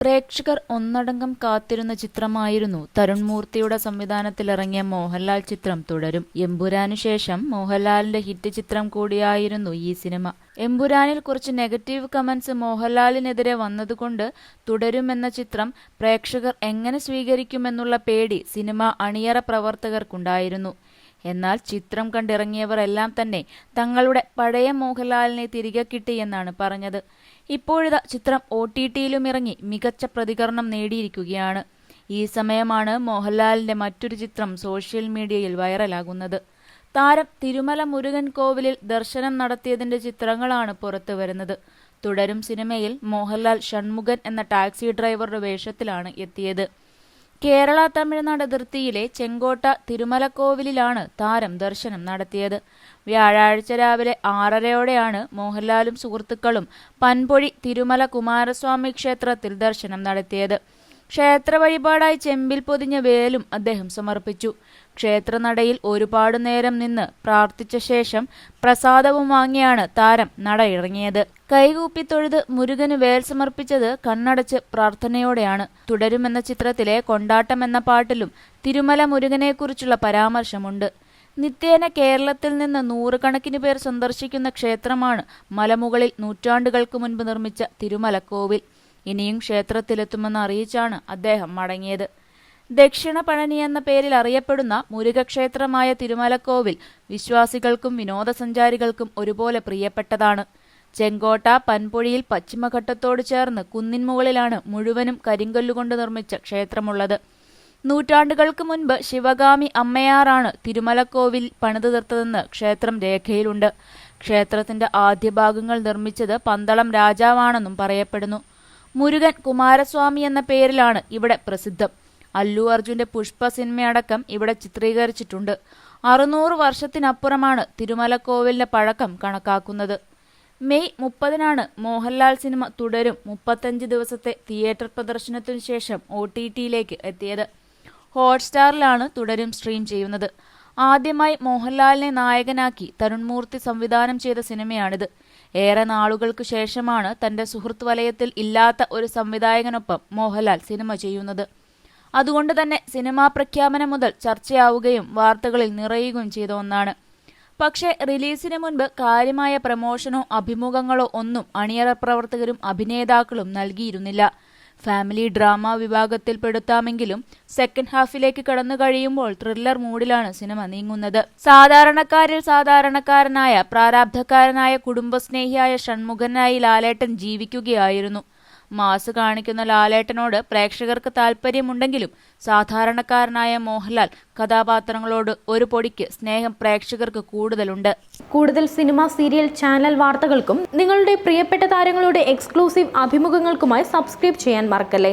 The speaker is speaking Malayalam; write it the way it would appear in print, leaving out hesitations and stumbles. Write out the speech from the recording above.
പ്രേക്ഷകർ ഒന്നടങ്കം കാത്തിരുന്ന ചിത്രമായിരുന്നു തരുൺ മൂർത്തിയുടെ സംവിധാനത്തിലിറങ്ങിയ മോഹൻലാൽ ചിത്രം തുടരും. എമ്പുരാനു ശേഷം മോഹൻലാലിന്റെ ഹിറ്റ് ചിത്രം കൂടിയായിരുന്നു ഈ സിനിമ. എമ്പുരാനിൽ കുറച്ച് നെഗറ്റീവ് കമന്റ്സ് മോഹൻലാലിനെതിരെ വന്നതുകൊണ്ട് തുടരുമെന്ന ചിത്രം പ്രേക്ഷകർ എങ്ങനെ സ്വീകരിക്കുമെന്നുള്ള പേടി സിനിമ അണിയറ പ്രവർത്തകർക്കുണ്ടായിരുന്നു. എന്നാൽ ചിത്രം കണ്ടിറങ്ങിയവർ എല്ലാം തന്നെ തങ്ങളുടെ പഴയ മോഹൻലാലിനെ തിരികെ കിട്ടിയെന്നാണ് പറഞ്ഞത്. ഇപ്പോഴിതാ ചിത്രം OTTയിലും ഇറങ്ങി മികച്ച പ്രതികരണം നേടിയിരിക്കുകയാണ്. ഈ സമയമാണ് മോഹൻലാലിന്റെ മറ്റൊരു ചിത്രം സോഷ്യൽ മീഡിയയിൽ വൈറലാകുന്നത്. താരം തിരുമല മുരുകൻ കോവിലിൽ ദർശനം നടത്തിയതിന്റെ ചിത്രങ്ങളാണ് പുറത്തു വരുന്നത്. തുടരും സിനിമയിൽ മോഹൻലാൽ ഷൺമുഖൻ എന്ന ടാക്സി ഡ്രൈവറുടെ വേഷത്തിലാണ് എത്തിയത്. കേരള തമിഴ്നാട് അതിർത്തിയിലെ ചെങ്കോട്ട തിരുമലക്കോവിലിലാണ് താരം ദർശനം നടത്തിയത്. വ്യാഴാഴ്ച രാവിലെ 6:30യോടെയാണ് മോഹൻലാലും സുഹൃത്തുക്കളും പൻപൊഴി തിരുമല കുമാരസ്വാമി ക്ഷേത്രത്തിൽ ദർശനം നടത്തിയത്. ക്ഷേത്ര വഴിപാടായി ചെമ്പിൽ പൊതിഞ്ഞ വേലും അദ്ദേഹം സമർപ്പിച്ചു. ക്ഷേത്രനടയിൽ ഒരുപാട് നേരം നിന്ന് പ്രാർത്ഥിച്ച ശേഷം പ്രസാദവും വാങ്ങിയാണ് താരം നടയിറങ്ങിയത്. കൈകൂപ്പി തൊഴുത് മുരുകന് വേൽ സമർപ്പിച്ചത് കണ്ണടച്ച് പ്രാർത്ഥനയോടെയാണ്. തുടരുമെന്ന ചിത്രത്തിലെ കൊണ്ടാട്ടം എന്ന പാട്ടിലും തിരുമല മുരുകനെക്കുറിച്ചുള്ള പരാമർശമുണ്ട്. നിത്യേന കേരളത്തിൽ നിന്ന് നൂറുകണക്കിന് പേർ സന്ദർശിക്കുന്ന ക്ഷേത്രമാണ് മലമുകളിൽ നൂറ്റാണ്ടുകൾക്ക് മുൻപ് നിർമ്മിച്ച തിരുമലക്കോവിൽ. ഇനിയും ക്ഷേത്രത്തിലെത്തുമെന്ന് അറിയിച്ചാണ് അദ്ദേഹം മടങ്ങിയത്. ദക്ഷിണ പഴനി എന്ന പേരിൽ അറിയപ്പെടുന്ന മുരുകക്ഷേത്രമായ തിരുമലക്കോവിൽ വിശ്വാസികൾക്കും വിനോദസഞ്ചാരികൾക്കും ഒരുപോലെ പ്രിയപ്പെട്ടതാണ്. ചെങ്കോട്ട പൻപൊഴിയിൽ പശ്ചിമഘട്ടത്തോട് ചേർന്ന് കുന്നിൻ മുകളിലാണ് മുഴുവനും കരിങ്കല്ലുകൊണ്ട് നിർമ്മിച്ച ക്ഷേത്രമുള്ളത്. നൂറ്റാണ്ടുകൾക്ക് മുൻപ് ശിവഗാമി അമ്മയാറാണ് തിരുമലക്കോവിൽ പണിതു തീർത്തതെന്ന് ക്ഷേത്രം രേഖയിലുണ്ട്. ക്ഷേത്രത്തിന്റെ ആദ്യ ഭാഗങ്ങൾ നിർമ്മിച്ചത് പന്തളം രാജാവാണെന്നും പറയപ്പെടുന്നു. മുരുകൻ കുമാരസ്വാമി എന്ന പേരിലാണ് ഇവിടെ പ്രസിദ്ധം. അല്ലു അർജുന്റെ പുഷ്പ സിനിമയടക്കം ഇവിടെ ചിത്രീകരിച്ചിട്ടുണ്ട്. 600 വർഷത്തിനപ്പുറമാണ് തിരുമലക്കോവിലിന്റെ പഴക്കം കണക്കാക്കുന്നത്. മെയ് 30-നാണ് മോഹൻലാൽ സിനിമ തുടരും 35 ദിവസത്തെ തിയേറ്റർ പ്രദർശനത്തിനു ശേഷം OTTയിലേക്ക് എത്തിയത്. ഹോട്ട്സ്റ്റാറിലാണ് തുടരും സ്ട്രീം ചെയ്യുന്നത്. ആദ്യമായി മോഹൻലാലിനെ നായകനാക്കി തരുൺ മൂർത്തി സംവിധാനം ചെയ്ത സിനിമയാണിത്. ഏറെ നാളുകൾക്കു ശേഷമാണ് തന്റെ സുഹൃത്ത് വലയത്തിൽ ഇല്ലാത്ത ഒരു സംവിധായകനൊപ്പം മോഹൻലാൽ സിനിമ ചെയ്യുന്നത്. അതുകൊണ്ട് തന്നെ സിനിമാ പ്രഖ്യാപനം മുതൽ ചർച്ചയാവുകയും വാർത്തകളിൽ നിറയുകയും ചെയ്ത ഒന്നാണ്. പക്ഷേ റിലീസിന് മുൻപ് കാര്യമായ പ്രമോഷനോ അഭിമുഖങ്ങളോ ഒന്നും അണിയറ പ്രവർത്തകരും അഭിനേതാക്കളും നൽകിയിരുന്നില്ല. ഫാമിലി ഡ്രാമ വിഭാഗത്തിൽ പെടുത്താമെങ്കിലും സെക്കൻഡ് ഹാഫിലേക്ക് കടന്നു കഴിയുമ്പോൾ ത്രില്ലർ മൂഡിലാണ് സിനിമ നീങ്ങുന്നത്. സാധാരണക്കാരിൽ സാധാരണക്കാരനായ പ്രാരാബ്ധക്കാരനായ കുടുംബസ്നേഹിയായ ഷൺമുഖനായി ലാലേട്ടൻ ജീവിക്കുകയായിരുന്നു. മാസ് കാണിക്കുന്ന ലാലേട്ടനോട് പ്രേക്ഷകർക്ക് താല്പര്യമുണ്ടെങ്കിലും സാധാരണക്കാരനായ മോഹൻലാൽ കഥാപാത്രങ്ങളോട് ഒരു പൊടിക്ക് സ്നേഹം പ്രേക്ഷകർക്ക് കൂടുതലുണ്ട്. കൂടുതൽ സിനിമ, സീരിയൽ, ചാനൽ വാർത്തകൾക്കും നിങ്ങളുടെ പ്രിയപ്പെട്ട താരങ്ങളുടെ എക്സ്ക്ലൂസീവ് അഭിമുഖങ്ങൾക്കുമായി സബ്സ്ക്രൈബ് ചെയ്യാൻ മറക്കല്ലേ.